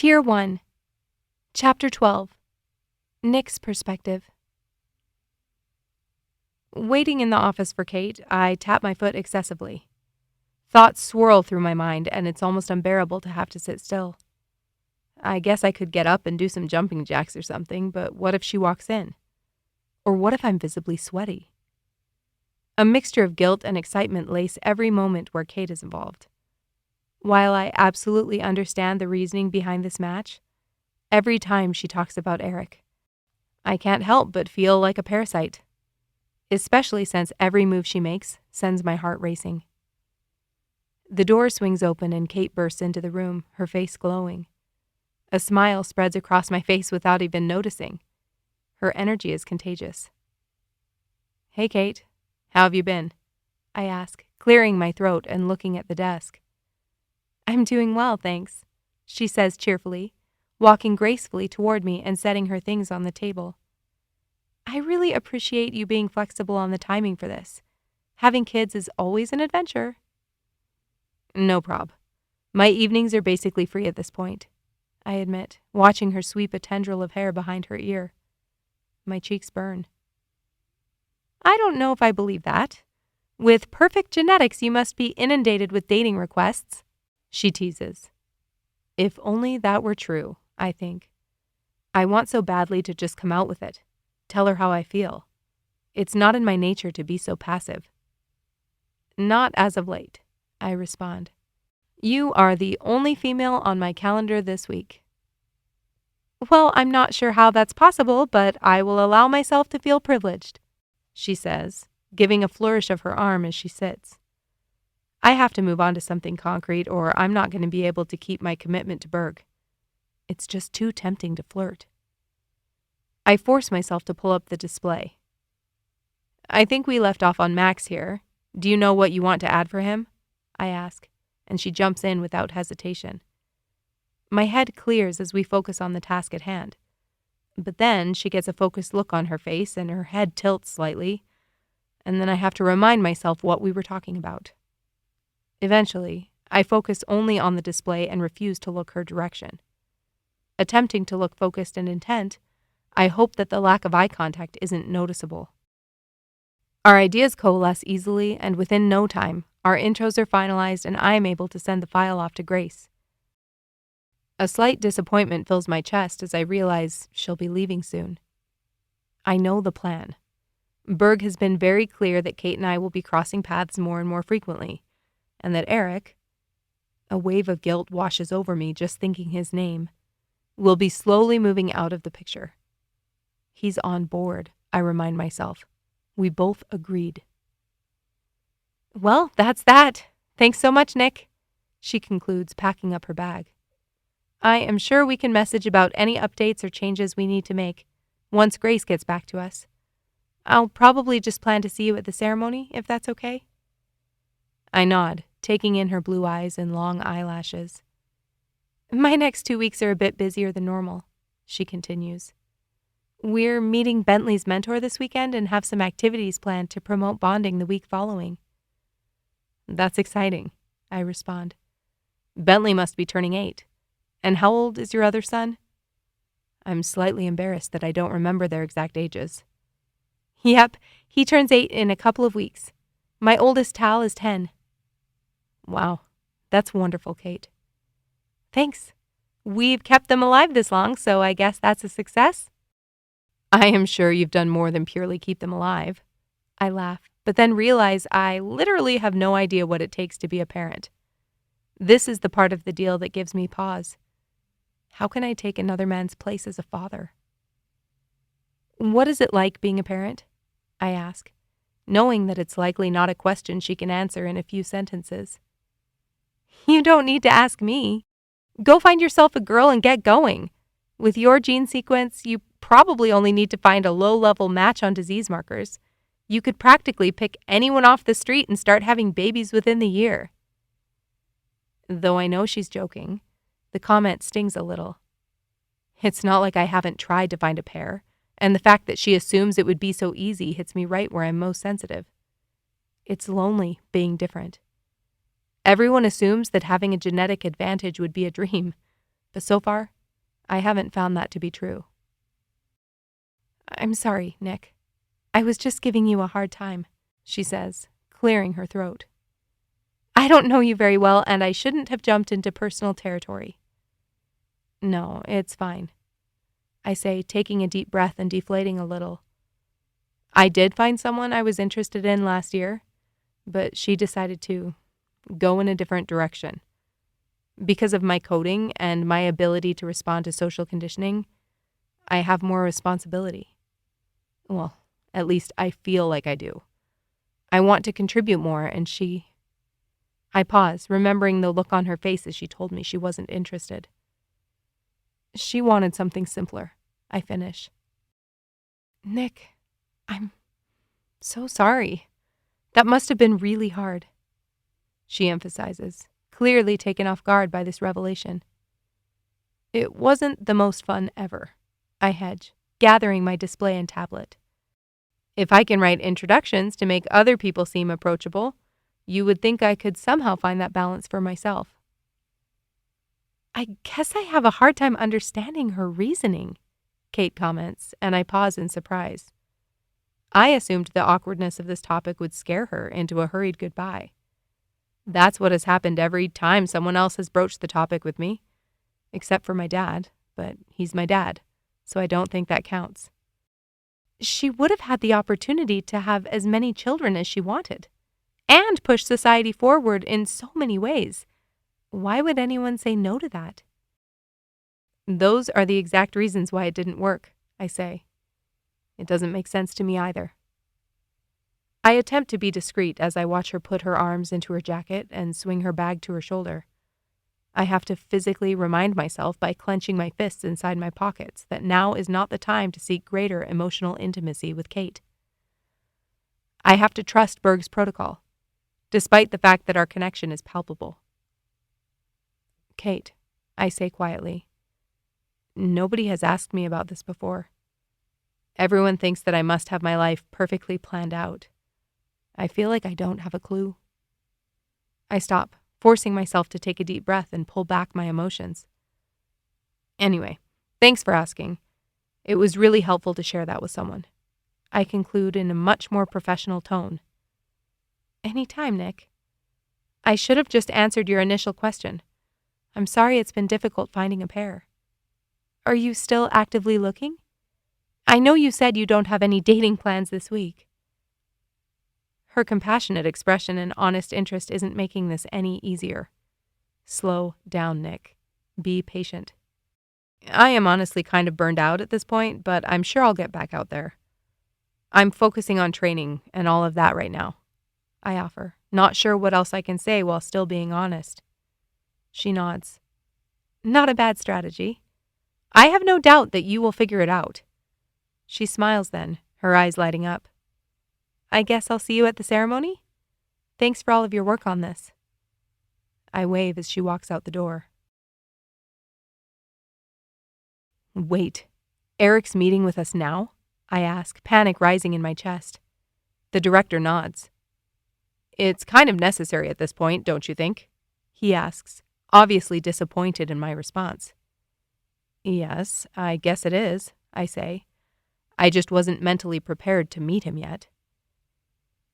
Tier 1, Chapter 12, Nick's Perspective. Waiting in the office for Kate, I tap my foot excessively. Thoughts swirl through my mind, and it's almost unbearable to have to sit still. I guess I could get up and do some jumping jacks or something, but what if she walks in? Or what if I'm visibly sweaty? A mixture of guilt and excitement lace every moment where Kate is involved. While I absolutely understand the reasoning behind this match, every time she talks about Eric, I can't help but feel like a parasite, especially since every move she makes sends my heart racing. The door swings open and Kate bursts into the room, her face glowing. A smile spreads across my face without even noticing. Her energy is contagious. "Hey, Kate. How have you been?" I ask, clearing my throat and looking at the desk. "I'm doing well, thanks," she says cheerfully, walking gracefully toward me and setting her things on the table. "I really appreciate you being flexible on the timing for this. Having kids is always an adventure." "No prob. My evenings are basically free at this point," I admit, watching her sweep a tendril of hair behind her ear. My cheeks burn. "I don't know if I believe that. With perfect genetics, you must be inundated with dating requests," she teases. If only that were true, I think. I want so badly to just come out with it, tell her how I feel. It's not in my nature to be so passive. "Not as of late," I respond. "You are the only female on my calendar this week." "Well, I'm not sure how that's possible, but I will allow myself to feel privileged," she says, giving a flourish of her arm as she sits. I have to move on to something concrete, or I'm not going to be able to keep my commitment to Berg. It's just too tempting to flirt. I force myself to pull up the display. "I think we left off on Max here. Do you know what you want to add for him?" I ask, and she jumps in without hesitation. My head clears as we focus on the task at hand. But then she gets a focused look on her face and her head tilts slightly, and then I have to remind myself what we were talking about. Eventually, I focus only on the display and refuse to look her direction. Attempting to look focused and intent, I hope that the lack of eye contact isn't noticeable. Our ideas coalesce easily, and within no time, our intros are finalized and I am able to send the file off to Grace. A slight disappointment fills my chest as I realize she'll be leaving soon. I know the plan. Berg has been very clear that Kate and I will be crossing paths more and more frequently, and that Eric, a wave of guilt washes over me just thinking his name, will be slowly moving out of the picture. He's on board, I remind myself. We both agreed. "Well, that's that. Thanks so much, Nick," she concludes, packing up her bag. "I am sure we can message about any updates or changes we need to make once Grace gets back to us. I'll probably just plan to see you at the ceremony, if that's okay." I nod, taking in her blue eyes and long eyelashes. "My next 2 weeks are a bit busier than normal," she continues. "We're meeting Bentley's mentor this weekend and have some activities planned to promote bonding the week following." "That's exciting," I respond. "Bentley must be turning 8. And how old is your other son?" I'm slightly embarrassed that I don't remember their exact ages. "Yep, he turns 8 in a couple of weeks. My oldest Tal is 10. "Wow, that's wonderful, Kate." "Thanks. We've kept them alive this long, so I guess that's a success." "I am sure you've done more than purely keep them alive." I laugh, but then realize I literally have no idea what it takes to be a parent. This is the part of the deal that gives me pause. How can I take another man's place as a father? "What is it like being a parent?" I ask, knowing that it's likely not a question she can answer in a few sentences. "You don't need to ask me. Go find yourself a girl and get going. With your gene sequence, you probably only need to find a low-level match on disease markers. You could practically pick anyone off the street and start having babies within the year." Though I know she's joking, the comment stings a little. It's not like I haven't tried to find a pair, and the fact that she assumes it would be so easy hits me right where I'm most sensitive. It's lonely being different. Everyone assumes that having a genetic advantage would be a dream, But so far, I haven't found that to be true. I'm sorry, Nick. I was just giving you a hard time, she says, clearing her throat. I don't know you very well, and I shouldn't have jumped into personal territory. No, it's fine, I say, taking a deep breath and deflating a little. I did find someone I was interested in last year, but she decided to go in a different direction. Because of my coding and my ability to respond to social conditioning, I have more responsibility. Well, at least I feel like I do. I want to contribute more, and I pause, remembering the look on her face as she told me she wasn't interested. She wanted something simpler, I finish. Nick, I'm so sorry. That must have been really hard, she emphasizes, clearly taken off guard by this revelation. It wasn't the most fun ever, I hedge, gathering my display and tablet. If I can write introductions to make other people seem approachable, you would think I could somehow find that balance for myself. I guess I have a hard time understanding her reasoning, Kate comments, and I pause in surprise. I assumed the awkwardness of this topic would scare her into a hurried goodbye. That's what has happened every time someone else has broached the topic with me, except for my dad, but he's my dad, so I don't think that counts. She would have had the opportunity to have as many children as she wanted, and push society forward in so many ways. Why would anyone say no to that? Those are the exact reasons why it didn't work, I say. It doesn't make sense to me either. I attempt to be discreet as I watch her put her arms into her jacket and swing her bag to her shoulder. I have to physically remind myself by clenching my fists inside my pockets that now is not the time to seek greater emotional intimacy with Kate. I have to trust Berg's protocol, despite the fact that our connection is palpable. Kate, I say quietly, nobody has asked me about this before. Everyone thinks that I must have my life perfectly planned out. I feel like I don't have a clue. I stop, forcing myself to take a deep breath and pull back my emotions. Anyway, thanks for asking. It was really helpful to share that with someone. I conclude in a much more professional tone. Anytime, Nick. I should have just answered your initial question. I'm sorry it's been difficult finding a pair. Are you still actively looking? I know you said you don't have any dating plans this week. Her compassionate expression and honest interest isn't making this any easier. Slow down, Nick. Be patient. I am honestly kind of burned out at this point, but I'm sure I'll get back out there. I'm focusing on training and all of that right now, I offer, not sure what else I can say while still being honest. She nods. Not a bad strategy. I have no doubt that you will figure it out. She smiles then, her eyes lighting up. I guess I'll see you at the ceremony? Thanks for all of your work on this. I wave as she walks out the door. Wait, Eric's meeting with us now? I ask, panic rising in my chest. The director nods. It's kind of necessary at this point, don't you think? He asks, obviously disappointed in my response. Yes, I guess it is, I say. I just wasn't mentally prepared to meet him yet.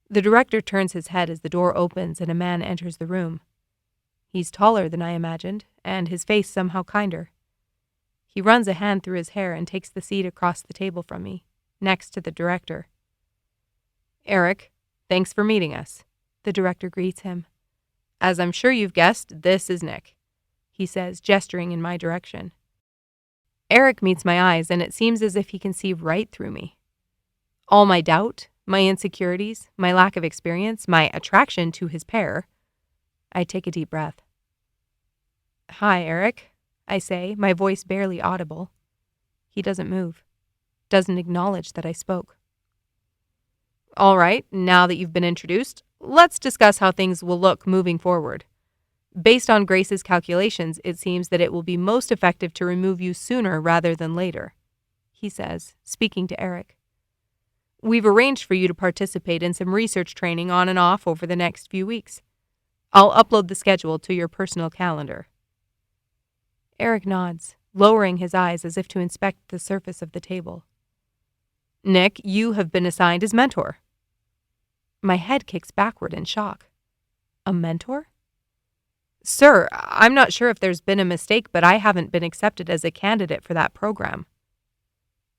The director turns his head as the door opens and a man enters the room. He's taller than I imagined, and his face somehow kinder. He runs a hand through his hair and takes the seat across the table from me, next to the director. Eric, thanks for meeting us, the director greets him. As I'm sure you've guessed, this is Nick, he says, gesturing in my direction. Eric meets my eyes, and it seems as if he can see right through me. All my doubt, my insecurities, my lack of experience, my attraction to his pair. I take a deep breath. Hi, Eric, I say, my voice barely audible. He doesn't move, doesn't acknowledge that I spoke. All right, now that you've been introduced, let's discuss how things will look moving forward. Based on Grace's calculations, it seems that it will be most effective to remove you sooner rather than later, he says, speaking to Eric. We've arranged for you to participate in some research training on and off over the next few weeks. I'll upload the schedule to your personal calendar. Eric nods, lowering his eyes as if to inspect the surface of the table. Nick, you have been assigned as mentor. My head kicks backward in shock. A mentor? Sir, I'm not sure if there's been a mistake, but I haven't been accepted as a candidate for that program.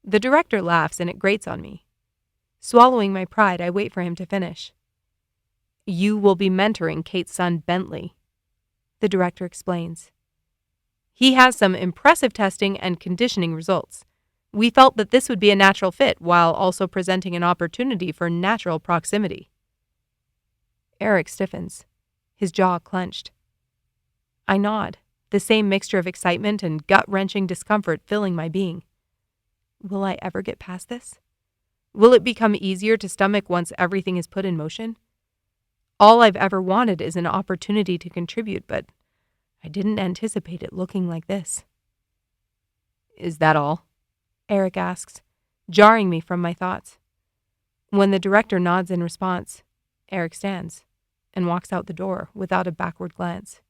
The director laughs and it grates on me. Swallowing my pride, I wait for him to finish. You will be mentoring Kate's son, Bentley, the director explains. He has some impressive testing and conditioning results. We felt that this would be a natural fit while also presenting an opportunity for natural proximity. Eric stiffens, his jaw clenched. I nod, the same mixture of excitement and gut-wrenching discomfort filling my being. Will I ever get past this? Will it become easier to stomach once everything is put in motion? All I've ever wanted is an opportunity to contribute, but I didn't anticipate it looking like this. Is that all? Eric asks, jarring me from my thoughts. When the director nods in response, Eric stands and walks out the door without a backward glance.